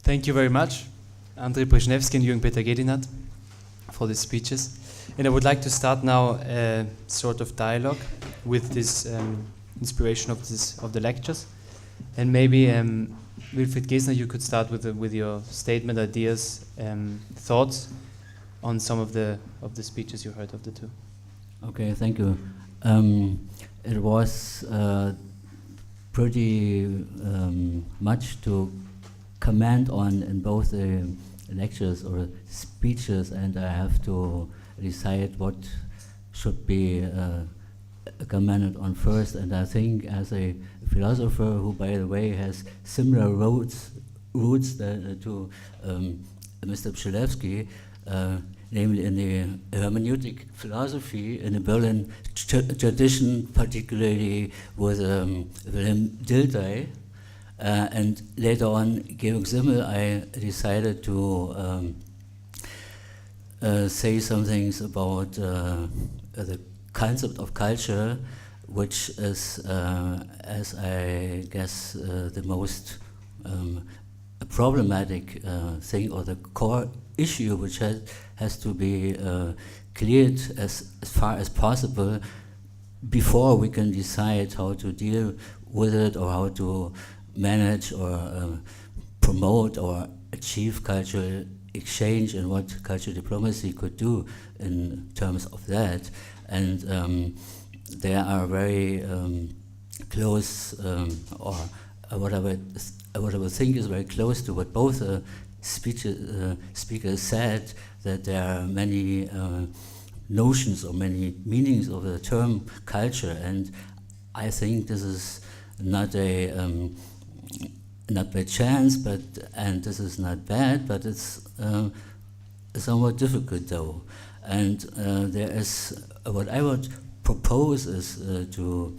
Thank you very much, Andrzej Przylebski and Jürgen Gedinat, for these speeches. And I would like to start now a sort of dialogue with this inspiration of the lectures. And maybe Willfried Geßner, you could start with your statement, ideas, thoughts on some of the speeches you heard of the two. Okay, thank you. It was pretty much to comment on in both the lectures or speeches, and I have to decide what should be commented on first. And I think, as a philosopher who, by the way, has similar roots to Mr. Przylebski, namely in the hermeneutic philosophy in the Berlin tradition, particularly with Wilhelm Dilthey, and later on Georg Simmel, I decided to say some things about the concept of culture, which is, as I guess, the most problematic thing, or the core issue, which has to be cleared as far as possible before we can decide how to deal with it, or how to manage or promote or achieve cultural exchange, and what cultural diplomacy could do in terms of that. And there are very close, or what I would think is very close to what both speakers said, that there are many notions or many meanings of the term culture, and I think this is not by chance, and this is not bad, but it's somewhat difficult though. And there is what I would propose is to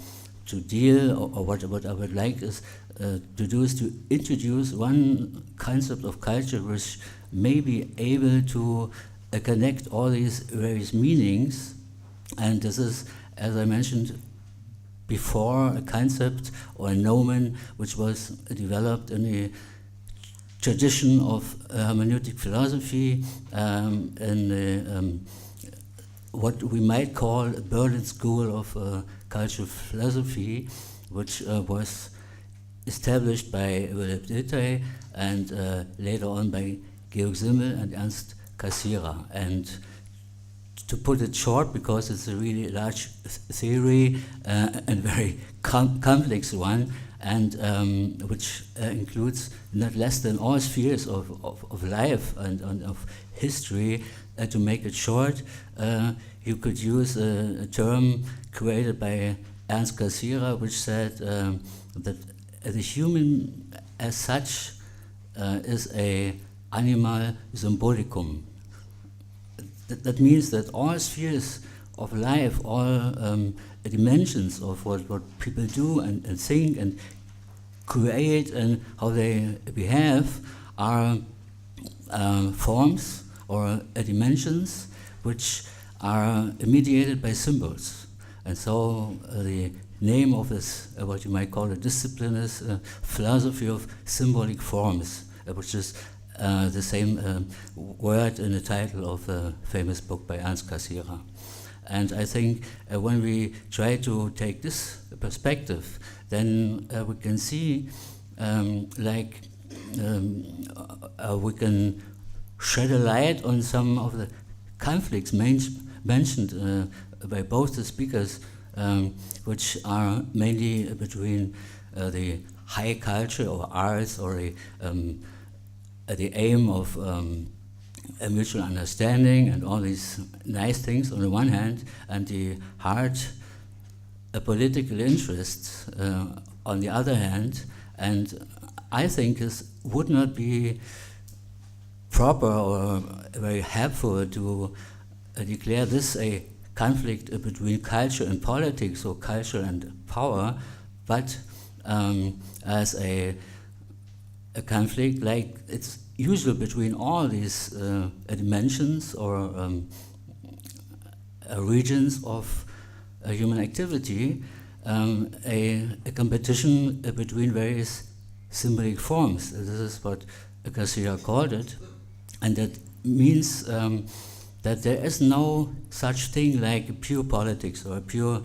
deal, or what I would like is to do, is to introduce one concept of culture which may be able to connect all these various meanings. And this is, as I mentioned before, a concept or a nomen which was developed in the tradition of hermeneutic philosophy, in the, what we might call a Berlin School of Cultural Philosophy, which was established by Wilhelm Dilthey and later on by Georg Simmel and Ernst Cassirer. And to put it short, because it's a really large theory and very complex one, and which includes not less than all spheres of life and of history. To make it short, you could use a term created by Ernst Cassirer, which said that the human as such is a animal symbolicum. That means that all spheres of life, all dimensions of what people do and think and create and how they behave are forms or dimensions which are mediated by symbols. And so the name of this, what you might call a discipline, is philosophy of symbolic forms, which is the same word in the title of the famous book by Ernst Cassirer. And I think when we try to take this perspective, then we can see we can shed a light on some of the conflicts mentioned by both the speakers, which are mainly between the high culture or arts, or the aim of a mutual understanding and all these nice things on the one hand, and the hard political interests on the other hand. And I think it would not be proper or very helpful to declare this a conflict between culture and politics, or culture and power, but as a conflict like it's usual between all these dimensions or regions of human activity, a competition between various symbolic forms. This is what Garcia called it, and that means that there is no such thing like pure politics or pure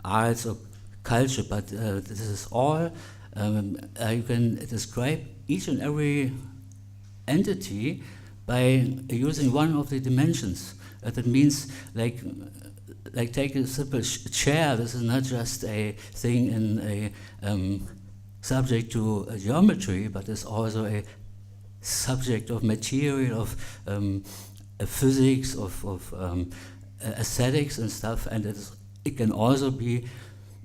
arts or culture, but this is all, you can describe each and every entity by using one of the dimensions. That means like take a simple chair. This is not just a thing in a subject to geometry, but it's also a subject of material, of physics, of aesthetics and stuff, and it can also be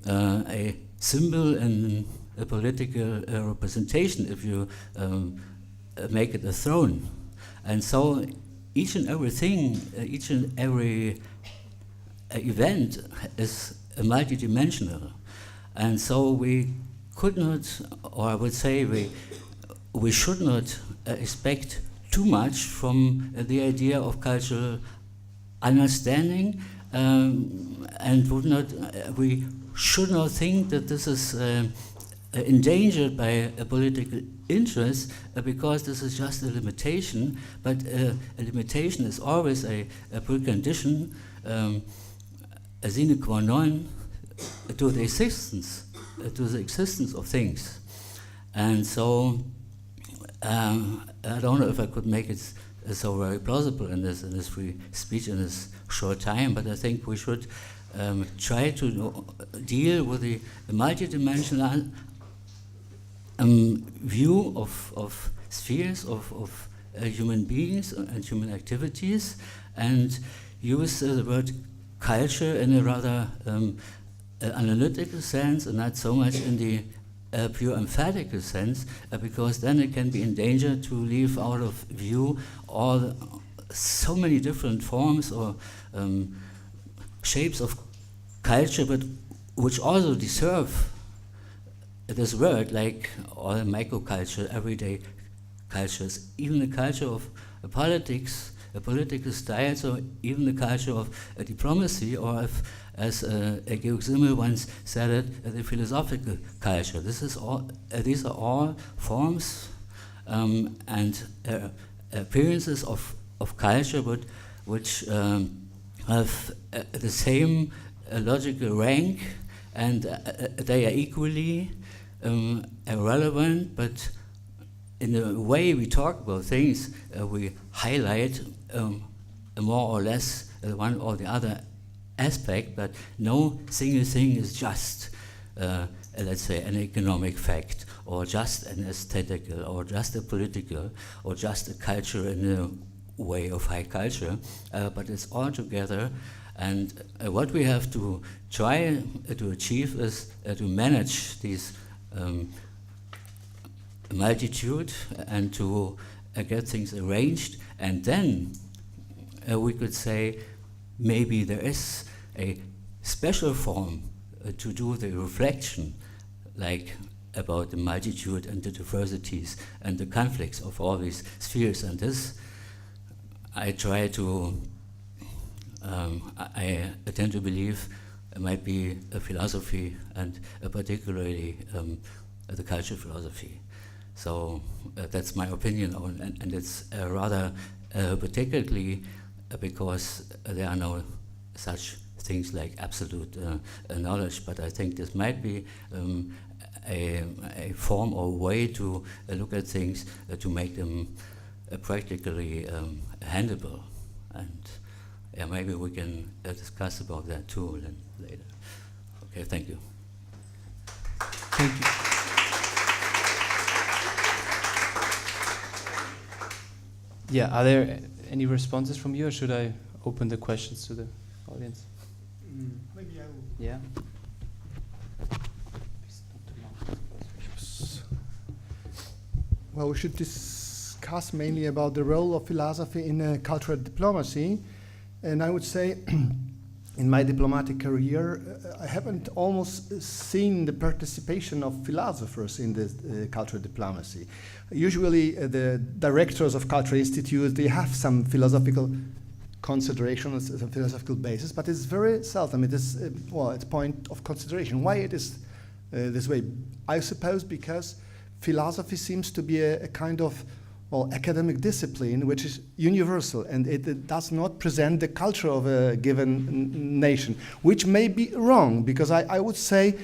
a symbol in a political representation if you make it a throne. And so each and everything, each and every event is multidimensional. And so we could not, or I would say we should not expect too much from the idea of cultural understanding, and we should not think that this is endangered by a political interest, because this is just a limitation, but a limitation is always a precondition, a sine qua non to the existence of things. And so I don't know if I could make it so very plausible in this free speech in this short time, but I think we should try to deal with the multidimensional view of spheres of human beings and human activities, and use the word culture in a rather analytical sense, and not so much in the pure emphatical sense, because then it can be in danger to leave out of view so many different forms or shapes of culture, but which also deserve this word, like all microculture, everyday cultures, even the culture of politics, political styles, or even the culture of diplomacy, or as Georg Simmel once said it, the philosophical culture. These are all forms and appearances of culture, but which have the same logical rank, and they are equally irrelevant, but in the way we talk about things, we highlight more or less one or the other aspect, but no single thing is just, let's say, an economic fact, or just an aesthetical, or just a political, or just a culture in a way of high culture, but it's all together. And what we have to try to achieve is to manage these multitude and to get things arranged, and then we could say maybe there is a special form to do the reflection, like about the multitude and the diversities and the conflicts of all these spheres. And this I try to I tend to believe it might be a philosophy, and particularly the culture philosophy. So that's my opinion on, and it's rather particularly because there are no such things like absolute knowledge, but I think this might be a form or way to look at things to make them practically handleable. And yeah, maybe we can discuss about that too later. Okay, thank you. Thank you. Yeah, are there any responses from you, or should I open the questions to the audience? Maybe I will. Yeah. Well, we should discuss mainly about the role of philosophy in cultural diplomacy. And I would say, in my diplomatic career, I haven't almost seen the participation of philosophers in the cultural diplomacy. Usually, the directors of cultural institutes, they have some philosophical considerations, some philosophical basis, but it's very seldom. It is, it's a point of consideration. Why it is this way? I suppose because philosophy seems to be a kind of academic discipline which is universal, and it does not present the culture of a given nation, which may be wrong, because I would say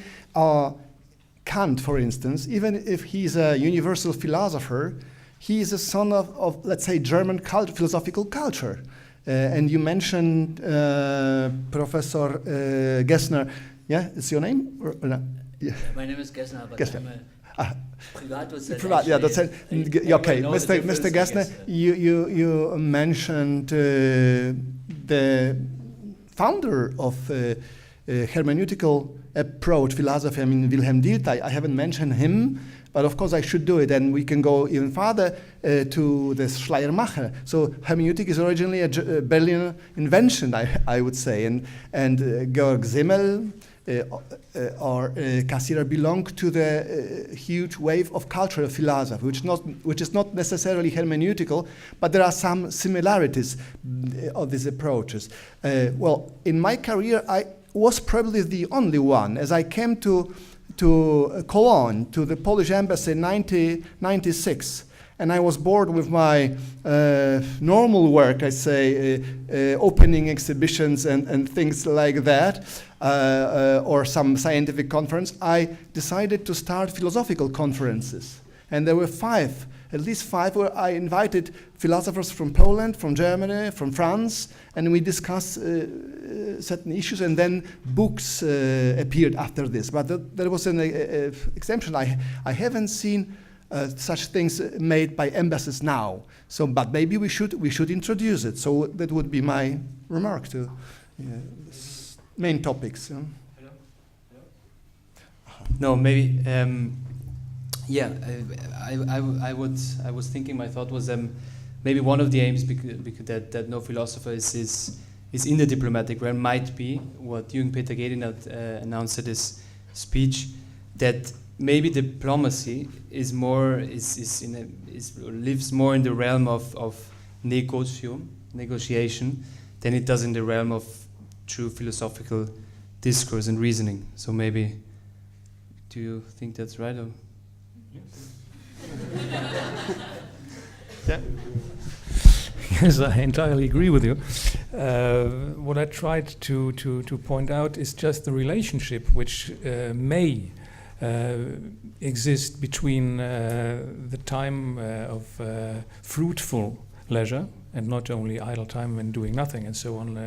Kant, for instance, even if he's a universal philosopher, he is a son of let's say, German philosophical culture. And you mentioned Professor Geßner. Yeah, is your name? Or no? Yeah. My name is Geßner, but Geßner. I'm a privat docent. Yeah, docent. Okay, Mr. Geßner, you mentioned the founder of hermeneutical approach, philosophy, I mean, Wilhelm Dilthey. I haven't mentioned him, but of course I should do it, and we can go even farther to the Schleiermacher. So hermeneutic is originally a Berliner invention, I would say, and Georg Simmel or Cassirer belong to the huge wave of cultural philosophy, which is not necessarily hermeneutical, but there are some similarities of these approaches. Well, in my career, I was probably the only one, as I came to Cologne, to the Polish embassy in 1996, and I was bored with my normal work, I say, opening exhibitions and things like that, or some scientific conference. I decided to start philosophical conferences, and there were at least five, where I invited philosophers from Poland, from Germany, from France, and we discussed certain issues, and then books appeared after this. But there was an exemption. I haven't seen such things made by embassies now. So, but maybe we should introduce it. So that would be my remark to main topics. No, maybe. Yeah, I was thinking. My thought was maybe one of the aims because that no philosopher is in the diplomatic realm might be what Jürgen Peter Gedinat announced at his speech, that maybe diplomacy lives more in the realm of negotiation than it does in the realm of true philosophical discourse and reasoning. So maybe, do you think that's right? Or? Yeah. Yes, I entirely agree with you. What I tried to point out is just the relationship which may exist between the time of fruitful leisure and not only idle time when doing nothing and so on,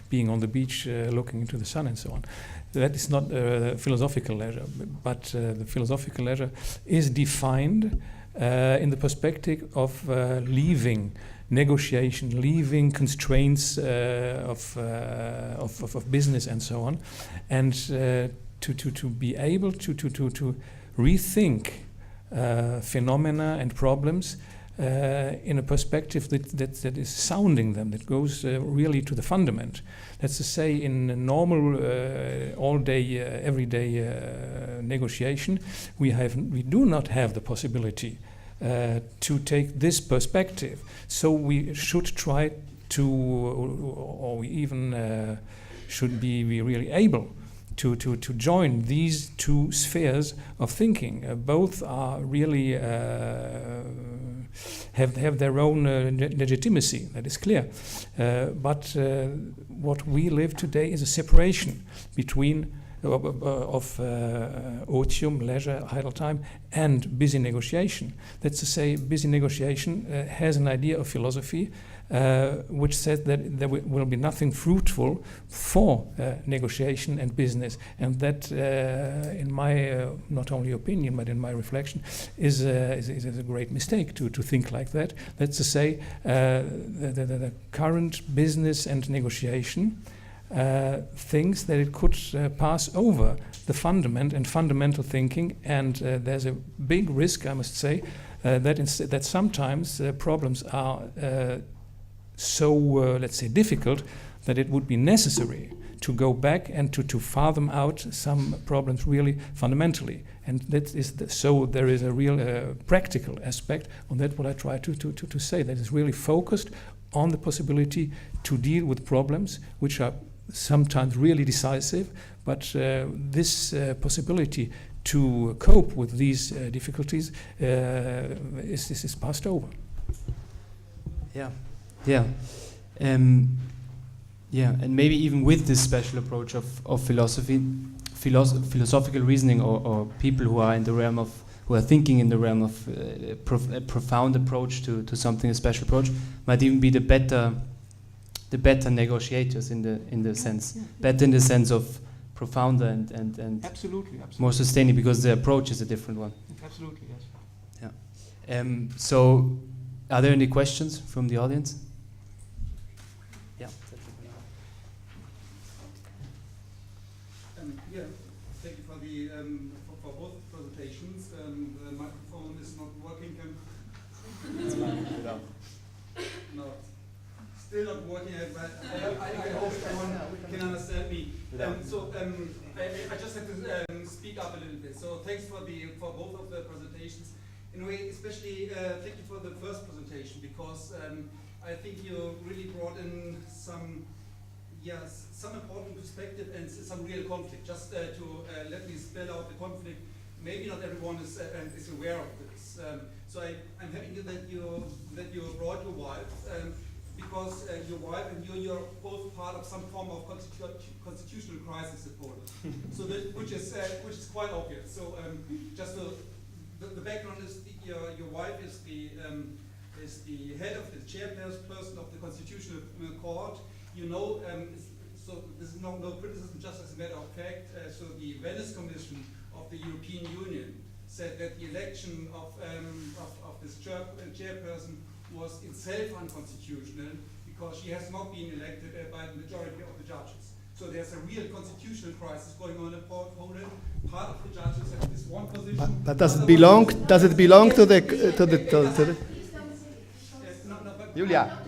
being on the beach looking into the sun and so on. That is not philosophical leisure, but the philosophical leisure is defined in the perspective of leaving negotiation, leaving constraints of business and so on, and to be able to rethink phenomena and problems in a perspective that is sounding them, that goes really to the fundament. That's to say, in a normal, all-day, everyday negotiation, we do not have the possibility to take this perspective. So we should try to, or we even should be really able to join these two spheres of thinking. Both are really have their own legitimacy, that is clear. But what we live today is a separation between of otium, leisure, idle time, and busy negotiation. That's to say, busy negotiation has an idea of philosophy which says that there will be nothing fruitful for negotiation and business, and that, in my not only opinion but in my reflection, is a great mistake to think like that. That's to say, the current business and negotiation thinks that it could pass over the fundament and fundamental thinking, and there's a big risk, I must say, that sometimes problems are so, let's say, difficult that it would be necessary to go back and to fathom out some problems really fundamentally. And that is so there is a real practical aspect on that, what I try to say, that is really focused on the possibility to deal with problems which are sometimes really decisive, but this possibility to cope with these difficulties is passed over. Yeah, yeah, yeah, and maybe even with this special approach of philosophy, philosophical reasoning, or people who are in the realm of, who are thinking in the realm of a profound approach to something, a special approach, might even be the better negotiators in the sense, better in the sense of profounder and Absolutely. more sustaining, because the approach is a different one. Absolutely, yes. So, are there any questions from the audience? Yeah. Yeah, thank you for the for both presentations. The microphone is not working. No, still not working. But I hope everyone can understand me. I just have to speak up a little bit. So thanks for both of the presentations. In a way, especially thank you for the first presentation, because I think you really brought in some important perspective and some real conflict. Just to let me spell out the conflict. Maybe not everyone is aware of this. So I'm happy that you brought your wife, because your wife and you're both part of some form of constitutional crisis in Poland. So which is quite obvious. So just the background is your wife is the head of the chairperson of the Constitutional Court. You know, so this is no criticism, just as a matter of fact. So the Venice Commission of the European Union said that the election of this chairperson was itself unconstitutional, because she has not been elected by the majority of the judges. So there's a real constitutional crisis going on in Poland. Part of the judges have this one position. But does it belong to the Julia?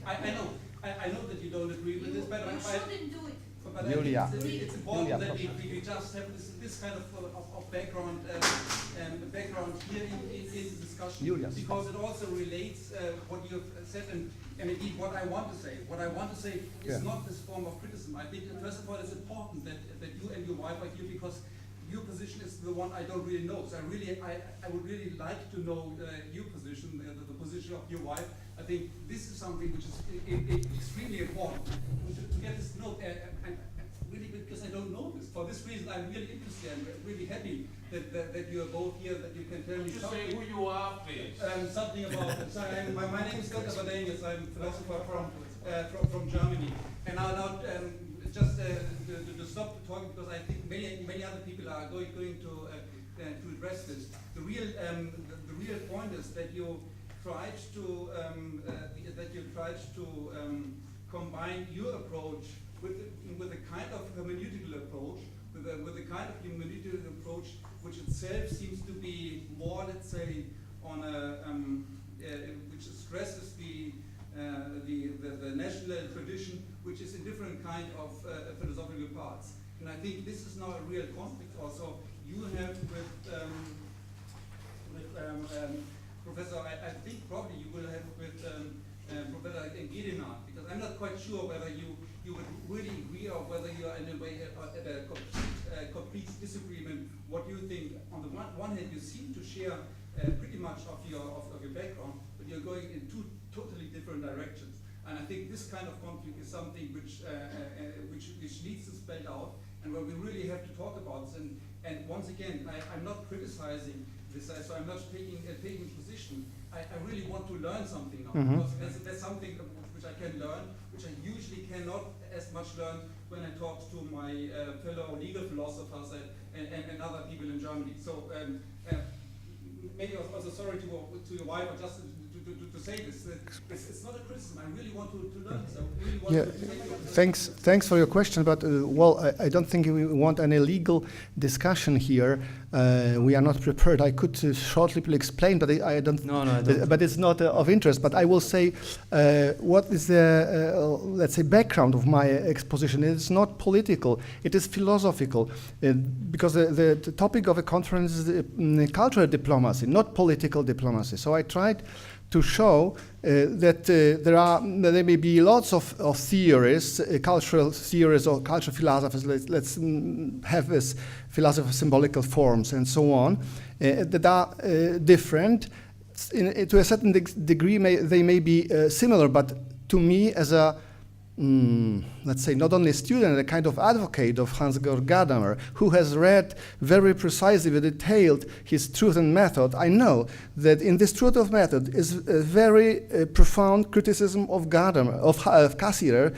I know that you don't agree with this, but Julia. it's important that we just have this kind of background here in the discussion, Julia, because it also relates what you've said and indeed what I want to say. What I want to say is not this form of criticism. I think first of all it's important that you and your wife are here, because your position is the one I don't really know. So I would really like to know your position, the position of your wife. I think this is something which is extremely important to get this note. Really, because I don't know this. For this reason, I'm really interested and really happy that you are both here, that you can tell me something. Say who you are, please. Something about it. So my name is Dr. Badenius. I'm a philosopher from Germany. And now just to stop talking, because I think many other people are going to address this. The real point is that you tried to combine your approach with a kind of hermeneutical approach, with a kind of hermeneutical approach which itself seems to be more, let's say, on a which stresses the national tradition, which is in different kind of philosophical parts. And I think this is now a real conflict. Also, you have with Professor, I think probably you will have with Professor Gedinat, because I'm not quite sure whether you would really agree or whether you are in a way at a complete disagreement. What you think? On the one hand, you seem to share pretty much of your background, but you're going in two totally different directions. And I think this kind of conflict is something which needs to spell out, and where we really have to talk about this. And once again, I'm not criticizing this, so I'm not taking position. I really want to learn something now, because there's something which I can learn, which I usually cannot as much learn when I talk to my fellow legal philosophers and other people in Germany. So maybe also sorry to your wife, or just to say this. It's not a criticism. I really want to learn this. I really want to Thanks for your question, but I don't think we want any legal discussion here. We are not prepared. I could shortly explain, but I don't. No, I don't. But it's not of interest. But I will say what is the let's say background of my exposition. It's not political. It is philosophical, because the topic of a conference is cultural diplomacy, not political diplomacy. So I tried to show that there may be lots of theories, cultural theories or cultural philosophers. Let's have this philosophy of symbolical forms and so on that are different to a certain degree, they may be similar, but to me, as a let's say, not only a student, a kind of advocate of Hans-Georg Gadamer, who has read very precisely, detailed his Truth and Method, I know that in this Truth of Method is a very profound criticism of Gadamer, of Cassirer,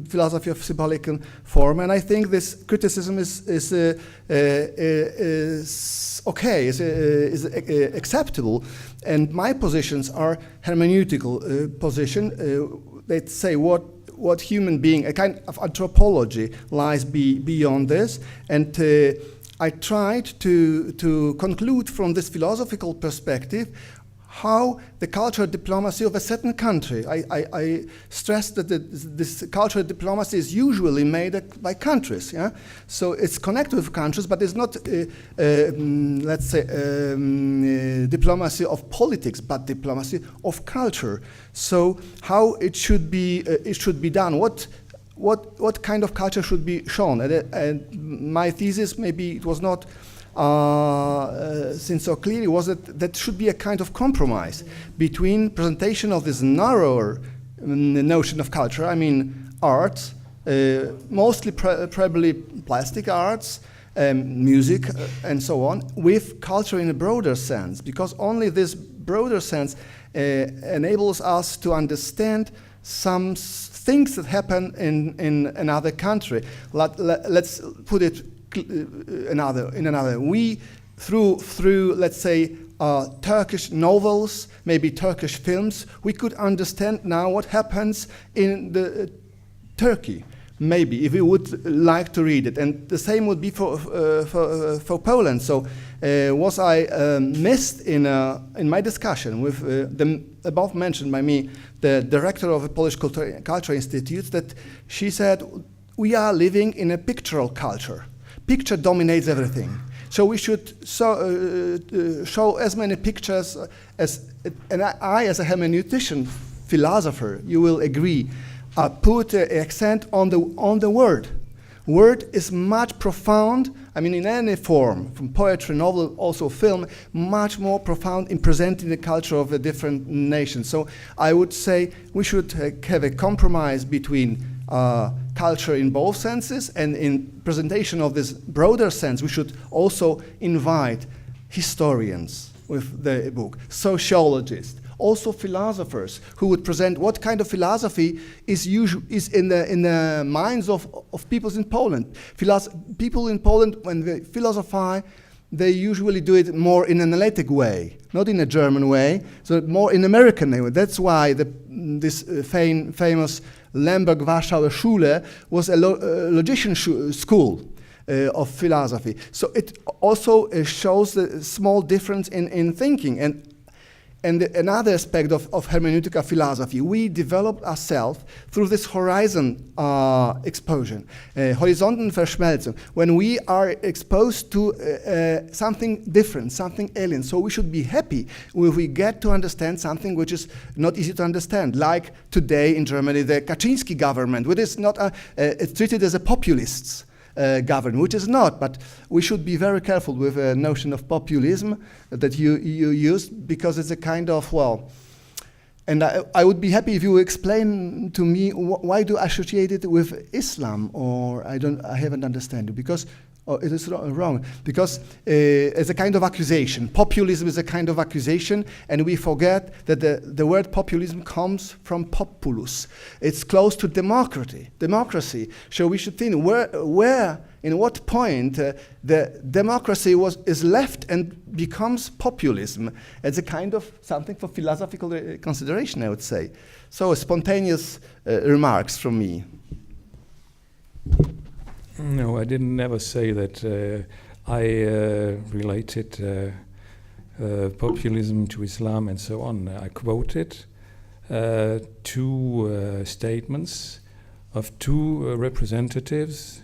philosophy of symbolic form, and I think this criticism is okay, is acceptable, and my positions are hermeneutical position. Let's say what human being, a kind of anthropology lies beyond this, and I tried to conclude from this philosophical perspective how the cultural diplomacy of a certain country. I stress that this cultural diplomacy is usually made by countries. Yeah, so it's connected with countries, but it's not, let's say, diplomacy of politics, but diplomacy of culture. So how it should be done? What kind of culture should be shown? And my thesis, maybe it was not seen so clearly, was that should be a kind of compromise between presentation of this narrower notion of culture, I mean arts, mostly probably plastic arts, music, and so on, with culture in a broader sense, because only this broader sense enables us to understand some things that happen in another country. Let's put it in another. We through let's say Turkish novels, maybe Turkish films, we could understand now what happens in the Turkey. Maybe if we would like to read it, and the same would be for Poland. So was I missed in my discussion with the above mentioned by me, the director of the Polish Culture Institute, that she said we are living in a pictorial culture. Picture dominates everything. So we should show as many pictures as, and I as a hermeneutician, philosopher, you will agree, put accent on the word. Word is much profound, I mean in any form, from poetry, novel, also film, much more profound in presenting the culture of a different nation. So I would say we should have a compromise between culture in both senses, and in presentation of this broader sense, we should also invite historians with the book, sociologists, also philosophers who would present what kind of philosophy is in the minds of people in Poland. People in Poland, when they philosophize, they usually do it more in an analytic way, not in a German way, so more in American way. That's why this famous Lemberg-Warschauer Schule was a logician school of philosophy. So it also shows the small difference in thinking. And another aspect of hermeneutica philosophy, we developed ourselves through this horizon explosion, Horizontenverschmelzung, when we are exposed to something different, something alien. So we should be happy if we get to understand something which is not easy to understand, like today in Germany, the Kaczynski government, which is not it's treated as a populist government, which is not, but we should be very careful with a notion of populism that you use, because it's a kind of, well, and I would be happy if you explain to me why do I associate it with Islam, or I haven't understood it, because it is wrong, because it's a kind of accusation. Populism is a kind of accusation, and we forget that the word populism comes from populus. It's close to democracy. So we should think where in what point the democracy is left and becomes populism. It's a kind of something for philosophical consideration, I would say. So spontaneous remarks from me. No, I didn't never say that I related populism to Islam and so on. I quoted two statements of two representatives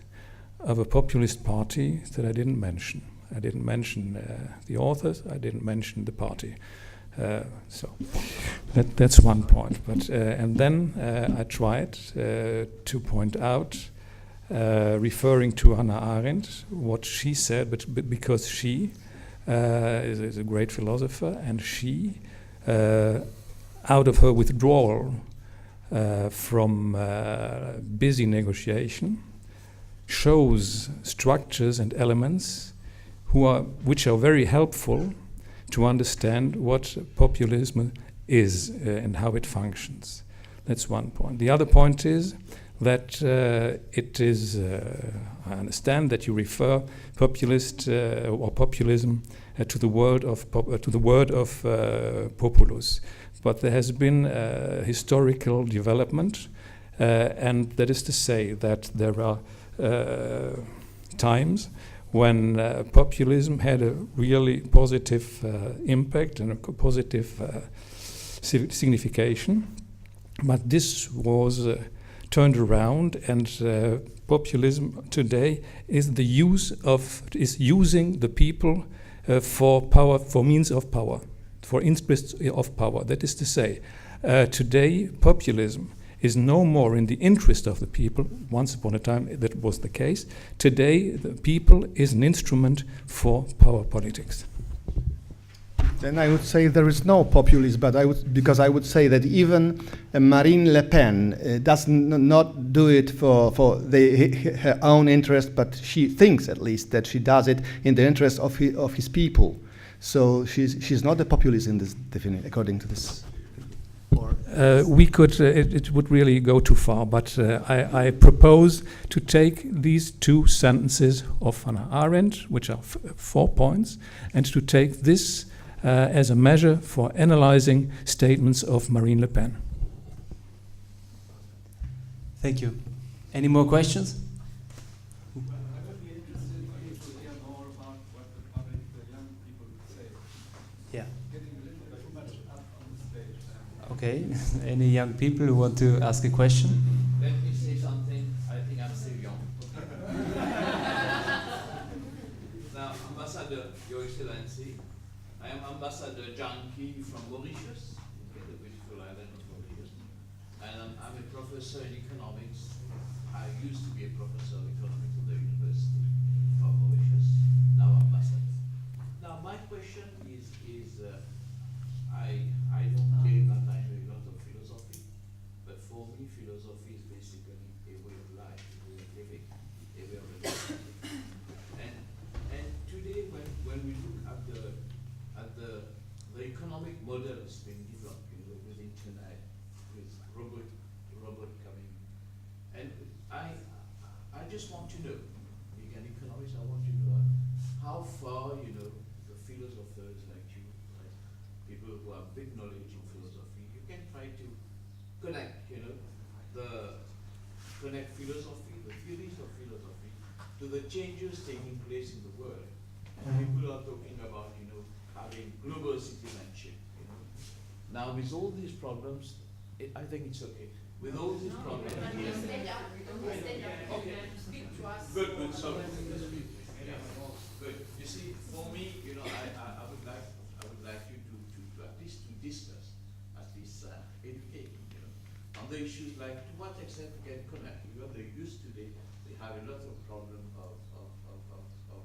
of a populist party that I didn't mention. I didn't mention the authors, I didn't mention the party. So that's one point. But and then I tried to point out, referring to Hannah Arendt, what she said, but because she is a great philosopher, and she out of her withdrawal from busy negotiation, shows structures and elements which are very helpful to understand what populism is and how it functions. That's one point. The other point is that it is, I understand that you refer populist or populism to the word of populus, but there has been historical development, and that is to say that there are times when populism had a really positive impact and a positive signification, but this was turned around, and populism today is using the people for power, for means of power, for interests of power. That is to say, today populism is no more in the interest of the people. Once upon a time that was the case. Today the people is an instrument for power politics. Then I would say there is no populism, but because I would say that even Marine Le Pen does not do it for her own interest, but she thinks at least that she does it in the interest of his people. So she's not a populist in this definition, according to this. We could, it would really go too far, but I propose to take these two sentences of Hannah Arendt, which are 4 points, and to take this as a measure for analyzing statements of Marine Le Pen. Thank you. Any more questions? Yeah. Okay. Any young people who want to ask a question? Let me say something. I think I'm still young. Now, Ambassador, Your Excellency, I am Ambassador Janki from Mauritius, the beautiful island of Mauritius, and I'm a professor in economics. I used to be a professor of economics at the University of Mauritius, now Ambassador. Now, my question is I don't claim that I know a lot of philosophy, but for me, philosophy is basically a way of life, a way of living, a way of relationship. And today, when we look at the economic models being developed, with internet, with robot coming, and I just want to know, being an economist, I want to know how far the philosophers like you, like people who have big knowledge in philosophy, you can try to connect, connect philosophy, the theories of philosophy, to the changes taking place in the world. And people are talking about, having global citizenship. Now, with all these problems, I think it's okay. With all these problems, okay. Good. Sorry. Yeah. Good. You see, for me, I would like you to at least to discuss, educate, on the issues like to what extent we can connect. The youth today, they have a lot of problem of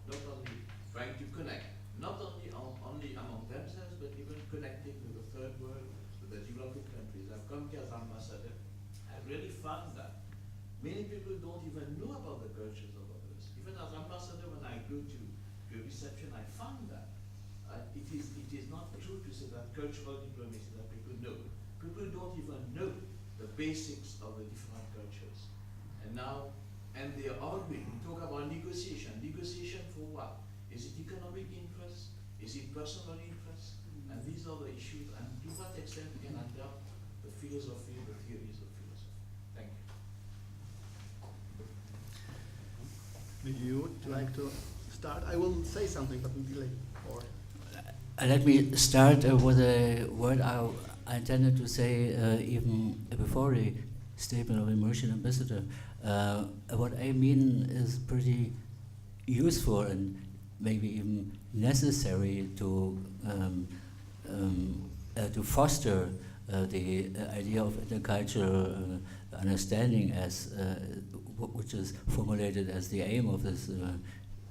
not only trying to connect, not only among themselves, but even connecting with the third world, with the developing countries. I've come here as ambassador. I've really found that many people don't even know about the cultures of others. Even as ambassador, when I go to a reception, I found that it is not true to say that cultural diplomacy that people know. People don't even know the basics of the different cultures. And they are arguing. We talk about negotiation. Negotiation for what? Is it economic interest? Is it personal interest? And these are the issues. And to what extent we can adapt the philosophy, the theories of philosophy. Thank you. You would like to start? I will say something, but later. Let me start with a word I intended to say even before the statement of the Mauritian ambassador. What I mean is pretty useful and maybe even necessary to foster the idea of intercultural understanding, as which is formulated as the aim of this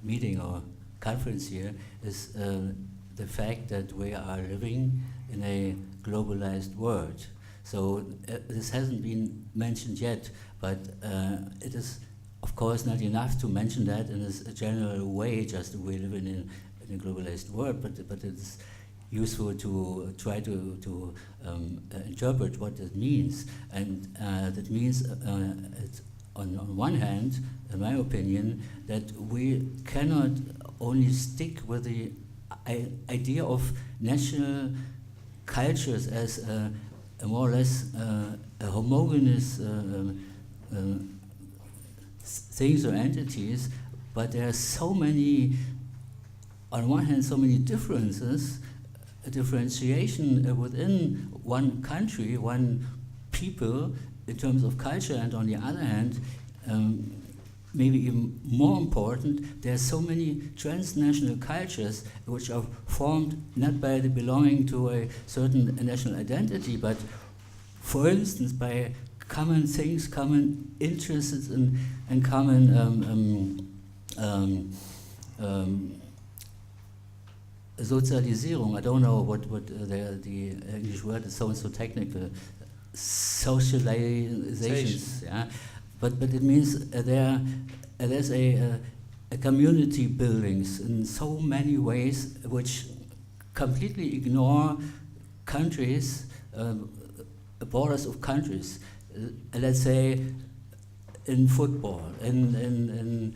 meeting or conference here, is the fact that we are living in a globalized world. So this hasn't been mentioned yet, but it is, of course, not enough to mention that in a general way, just we live in a globalized world, but it's useful to try to interpret what it means. And that means, on one hand, in my opinion, that we cannot only stick with the idea of national cultures as a more or less a homogeneous things or entities, but there are so many, on one hand, so many differences, a differentiation within one country, one people, in terms of culture, and on the other hand, maybe even more important, there are so many transnational cultures which are formed not by the belonging to a certain national identity, but, for instance, by common things, common interests, and common Sozialisierung. I don't know what the English word is, so technical. Socializations, yeah. But it means there's a community buildings in so many ways which completely ignore countries, borders of countries. Let's say in football, in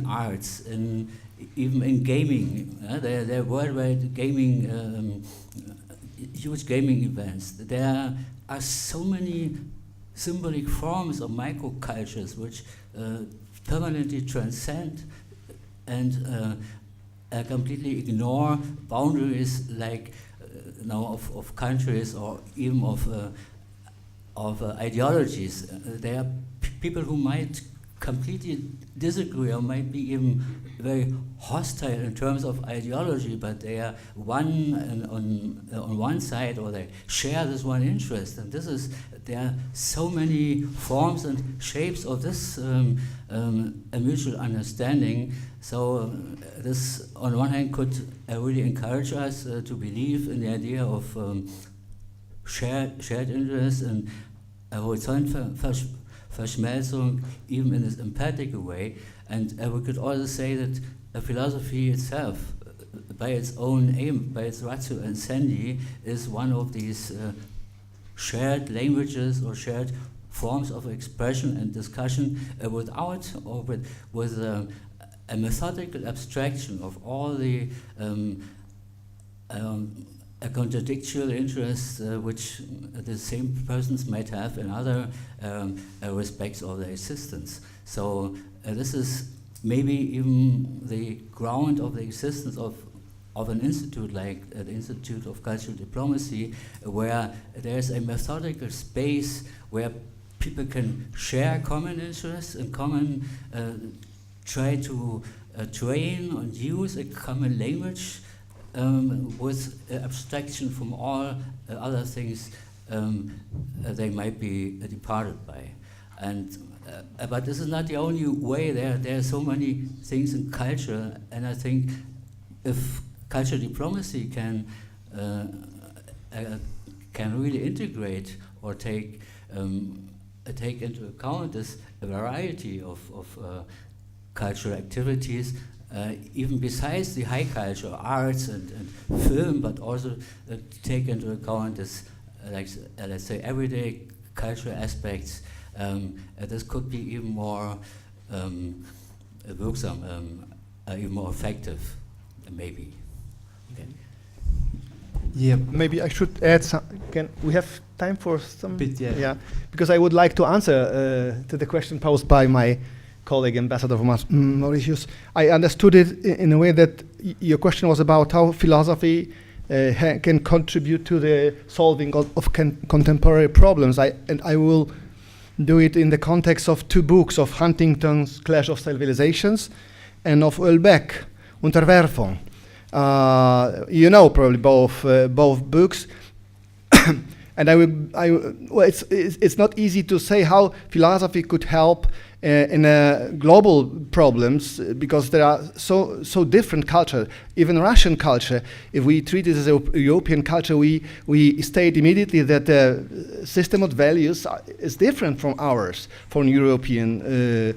arts, even in gaming. There are worldwide gaming, huge gaming events. There are so many symbolic forms of microcultures which permanently transcend and completely ignore boundaries like of countries or even of ideologies. There are people who might completely disagree or might be even very hostile in terms of ideology, but they are on one side, or they share this one interest. And there are so many forms and shapes of this a mutual understanding. So this, on one hand, could really encourage us to believe in the idea of shared interest and Verschmelzung, even in this empathic way. And we could also say that philosophy itself, by its own aim, by its ratio ensendi, is one of these shared languages or shared forms of expression and discussion without or with a methodical abstraction of all the contradictual interests which the same persons might have in other respects of their existence. So this is maybe even the ground of the existence of an institute like the Institute of Cultural Diplomacy, where there's a methodical space where people can share common interests and common try to train and use a common language with abstraction from all other things they might be departed by. And but this is not the only way. There are so many things in culture, and I think if cultural diplomacy can really integrate or take into account this variety of cultural activities, even besides the high culture, arts and film, but also take into account this, let's say, everyday cultural aspects. This could be even more wirksam, even more effective, maybe. Okay. Yeah, maybe I should add some. Can we have time for some? Bit, yeah. Yeah, because I would like to answer to the question posed by my colleague, Ambassador Mauritius. I understood it in a way that your question was about how philosophy can contribute to the solving of contemporary problems. And I will do it in the context of two books, of Huntington's Clash of Civilizations and of Ulbeck, Unterwerfung. You know probably both books. And well, it's not easy to say how philosophy could help in global problems, because there are so different culture. Even Russian culture, if we treat it as a European culture, we state immediately that the system of values is different from ours, from European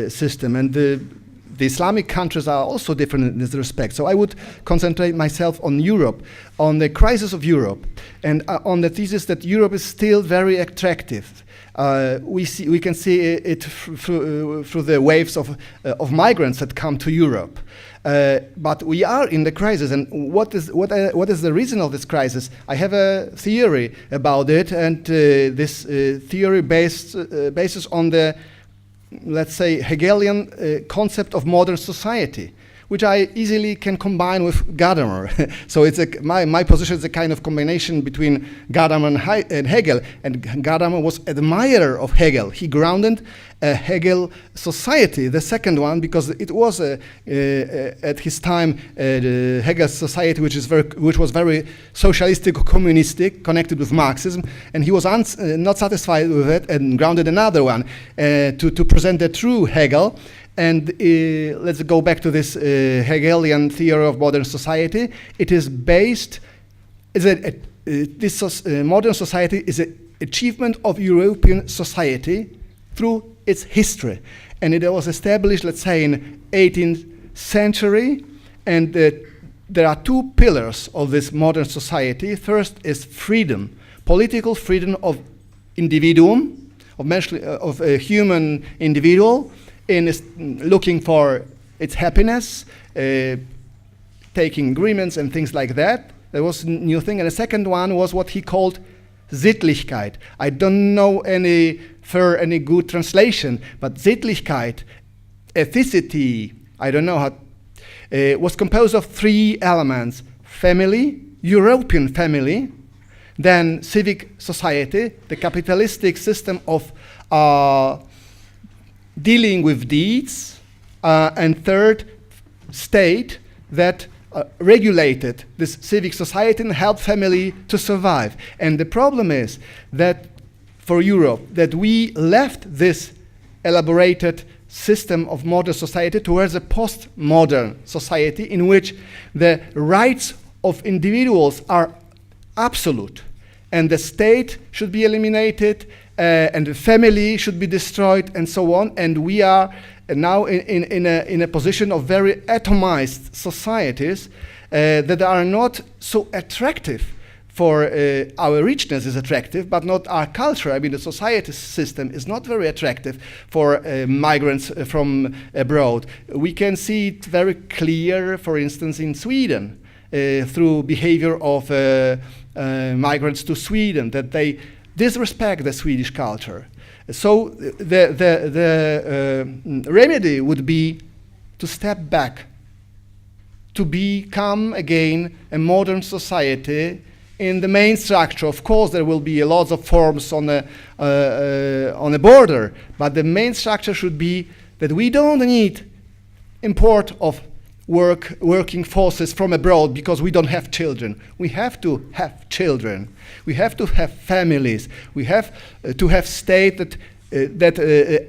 system. And the Islamic countries are also different in this respect. So I would concentrate myself on Europe, on the crisis of Europe, and on the thesis that Europe is still very attractive. We can see it through the waves of migrants that come to Europe. But we are in the crisis, and what is the reason of this crisis? I have a theory about it, and this theory bases on the, let's say, Hegelian concept of modern society, which I easily can combine with Gadamer. So it's my position is a kind of combination between Gadamer and Hegel. And Gadamer was admirer of Hegel. He grounded Hegel society, the second one, because it was at his time the Hegel society, which was very socialistic, communistic, connected with Marxism, and he was not satisfied with it and grounded another one to present the true Hegel. And let's go back to this Hegelian theory of modern society. It is based, modern society is an achievement of European society through its history. And it was established, let's say, in 18th century. And there are two pillars of this modern society. First is freedom, political freedom of individuum, of a human individual, in looking for its happiness, taking agreements and things like that. That was a new thing. And the second one was what he called Sittlichkeit. I don't know any good translation, but Sittlichkeit, ethicity, I don't know how, was composed of three elements: family, European family, then civic society, the capitalistic system of dealing with deeds, and third, state that regulated this civic society and helped family to survive. And the problem is that for Europe, that we left this elaborated system of modern society towards a postmodern society in which the rights of individuals are absolute, and the state should be eliminated, and the family should be destroyed, and so on. And we are now in a position of very atomized societies that are not so attractive. For our richness is attractive, but not our culture. I mean, the society system is not very attractive for migrants from abroad. We can see it very clear, for instance, in Sweden, through behavior of migrants to Sweden, that they disrespect the Swedish culture. So the remedy would be to step back, to become again a modern society in the main structure. Of course, there will be lots of forms on the border, but the main structure should be that we don't need import of working forces from abroad because we don't have children. We have to have children. We have to have families. We have to have state that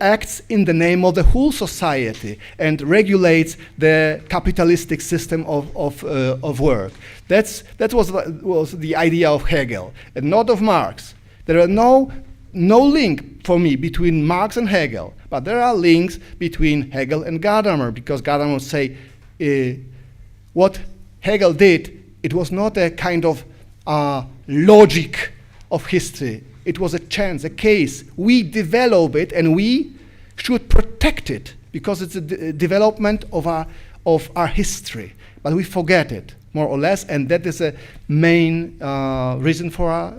acts in the name of the whole society and regulates the capitalistic system of work. That was the idea of Hegel and not of Marx. There are no link for me between Marx and Hegel, but there are links between Hegel and Gadamer, because Gadamer would say what Hegel did, it was not a kind of logic of history. It was a chance, a case. We develop it and we should protect it because it's a development of our history. But we forget it, more or less, and that is a main reason for our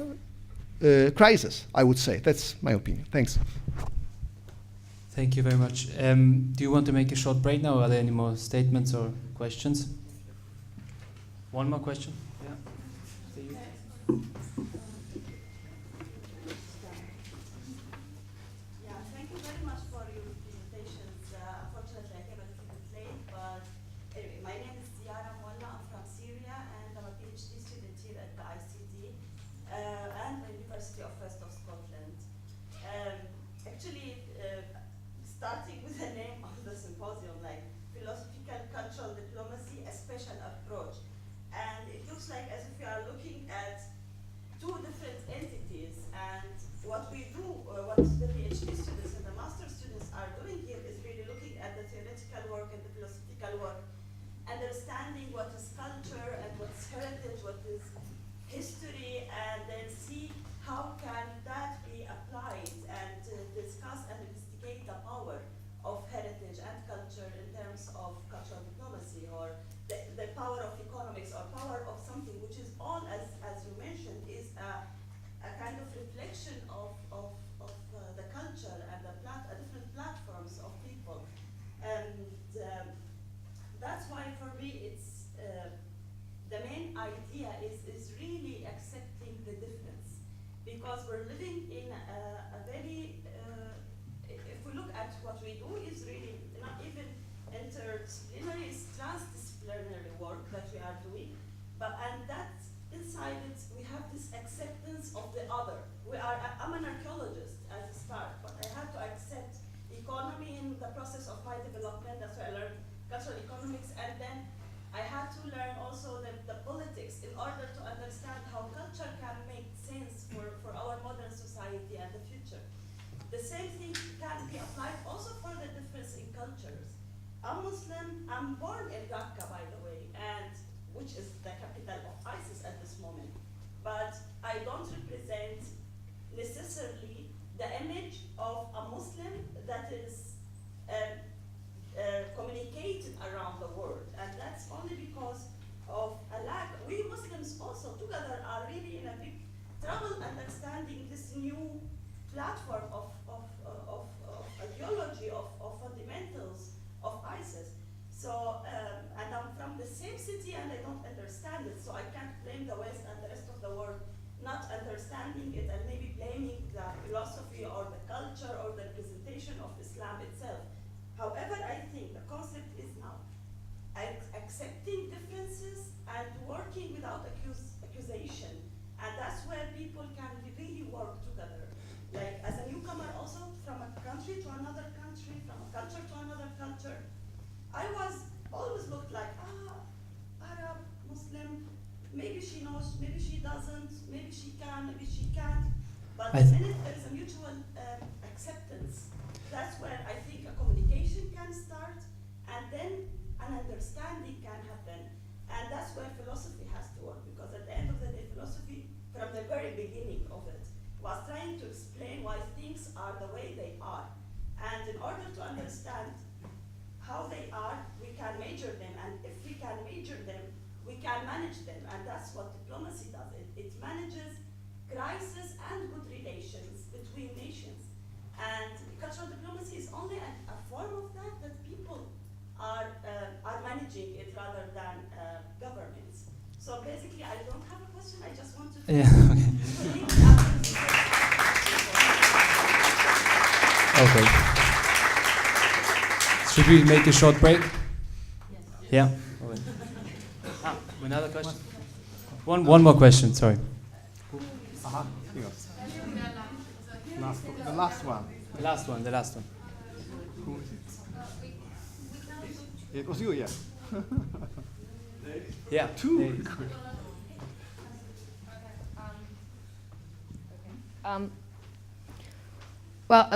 crisis, I would say. That's my opinion. Thanks. Thank you very much. Do you want to make a short break now? Are there any more statements or questions? One more question? Yeah. Thank you very much for your presentations. Unfortunately, I came a little bit late, but anyway, my name is Ziara Molla. I'm from Syria, and I'm a PhD student here at the ICT and the University what the PhD students and the master students are doing here is really looking at the theoretical work and the philosophical work, understanding what is culture and what's heritage, what is history, and then see how can that be applied and discuss and investigate the power of heritage and culture in terms of cultural diplomacy, or the power of economics, or power of something which is all, as you mentioned, is a kind of reflection of the culture and the different platforms of people. And that's why for me it's the main idea is really accepting the difference, because we're living in a very if we look at what we do is really not even interdisciplinary, it's transdisciplinary work that we are doing, and that's inside it we have this acceptance of the other. I'm an archaeologist as a start, but I had to accept economy in the process of my development. That's why I learned cultural economics, and then I had to learn also the politics in order to understand how culture can make sense for our modern society and the future. The same thing can be applied also for the difference in cultures. I'm Muslim, I'm born in Dhaka, by the way, and which is the capital of ISIS at this moment. But I don't represent necessarily the image of a Muslim that is communicated around the world. And that's only because of a lack. We Muslims also together are really in a big trouble understanding this new platform of ideology, of fundamentals of ISIS. So, and I'm from the same city and I don't understand it, so I can't blame the West and the rest of the world not understanding it and maybe blaming the philosophy or the culture or the representation of Islam itself. However, I think the concept is now accepting differences and working without accusation. And that's where people can really work together. Like as a newcomer also, from a country to another country, from a culture to another culture, I was always looked like, Arab, Muslim, maybe she knows, maybe she doesn't, maybe she can, maybe she can't. But the minute there is a mutual acceptance, that's where I think a communication can start, and then an understanding can happen. And that's where philosophy has to work, because at the end of the day, philosophy, from the very beginning of it, was trying to explain why things are the way they are. And in order to understand how they are, we can measure them, and if we can measure them, we can manage them, and that's what diplomacy does. It manages crisis and good relations between nations. And cultural diplomacy is only a form of that people are managing it rather than governments. So basically, I don't have a question, I just want to Okay. Should we make a short break? Yes. Yeah. Another question? One more question, sorry. Here goes. The last one. The last one. Who is it? It was you, yeah. Yeah. Two.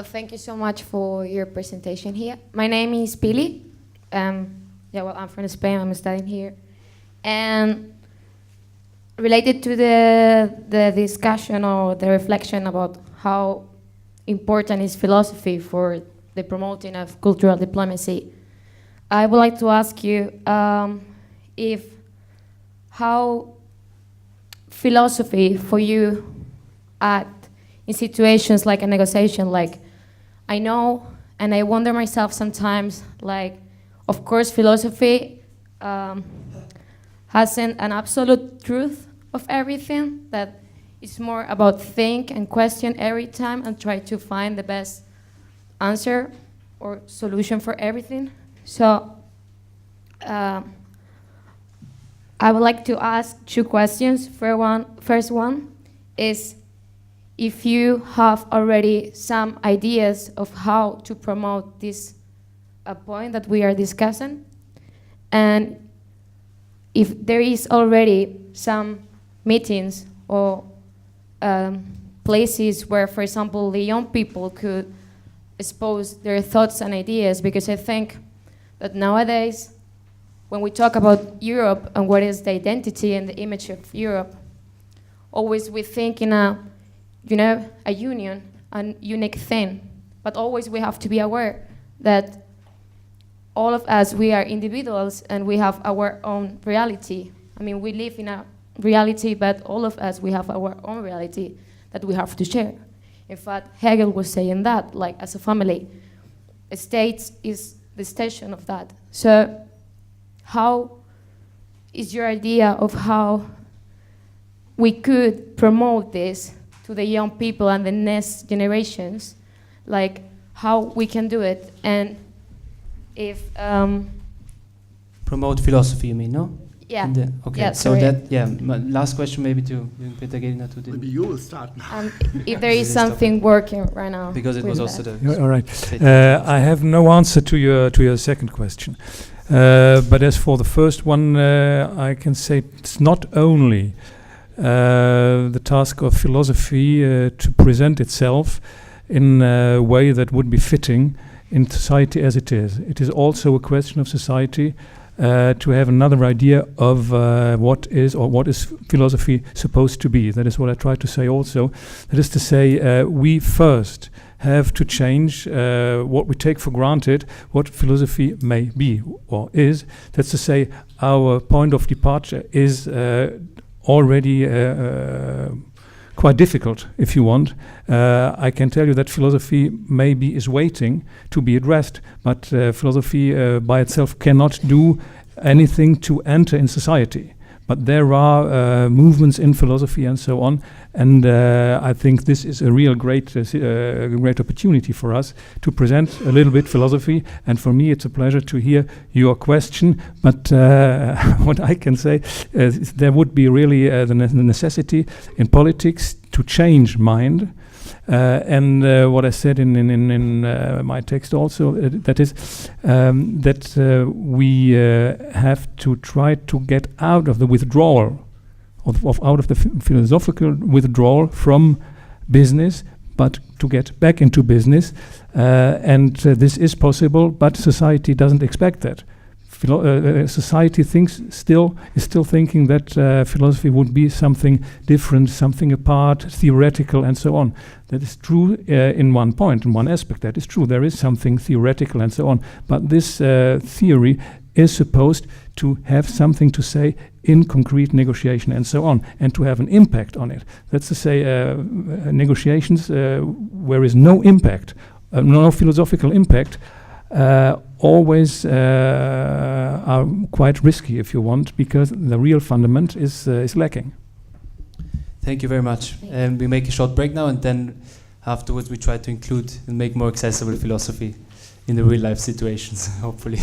Thank you so much for your presentation here. My name is Pili. I'm from Spain. I'm studying here. And related to the discussion or the reflection about how important is philosophy for the promoting of cultural diplomacy, I would like to ask you how philosophy for you act in situations like a negotiation. Like, I know and I wonder myself sometimes, like, of course philosophy hasn't an absolute truth of everything, that it's more about think and question every time and try to find the best answer or solution for everything. So I would like to ask two questions. First one is if you have already some ideas of how to promote this point that we are discussing, and if there is already some meetings or places where, for example, the young people could expose their thoughts and ideas, because I think that nowadays, when we talk about Europe and what is the identity and the image of Europe, always we think in a union, a unique thing. But always we have to be aware that all of us, we are individuals and we have our own reality. I mean, we live in a reality, but all of us, we have our own reality that we have to share. In fact, Hegel was saying that, like, as a family, a state is the station of that. So how is your idea of how we could promote this to the young people and the next generations, like how we can do it, and if promote philosophy, you mean, no? yeah, Okay, yeah, so sorry. that, my last question maybe to Peter Gedinat, who Maybe didn't, you will start now. if there is something working right now, because it with was also that. the Yeah, all right. I have no answer to your second question. But as for the first one, I can say it's not only the task of philosophy to present itself in a way that would be fitting in society as it is. It is also a question of society to have another idea of what is philosophy supposed to be. That is what I try to say also. That is to say, we first have to change what we take for granted, what philosophy may be or is. That's to say, our point of departure is already quite difficult, if you want. I can tell you that philosophy maybe is waiting to be addressed, but philosophy by itself cannot do anything to enter in society. But there are movements in philosophy and so on, and I think this is a real great opportunity for us to present a little bit philosophy. And for me, it's a pleasure to hear your question. But what I can say is there would be really the necessity in politics to change mind. And what I said in my text also, that is that we have to try to get out of the withdrawal, out of the philosophical withdrawal from business, but to get back into business. And this is possible, but society doesn't expect that. Society is still thinking that philosophy would be something different, something apart, theoretical, and so on. That is true in one point, in one aspect. That is true. There is something theoretical and so on. But this theory is supposed to have something to say in concrete negotiation and so on, and to have an impact on it. That's to say, negotiations where is no impact, no philosophical impact, always are quite risky, if you want, because the real fundament is lacking. Thank you very much. We make a short break now, and then afterwards we try to include and make more accessible philosophy in the real life situations, hopefully.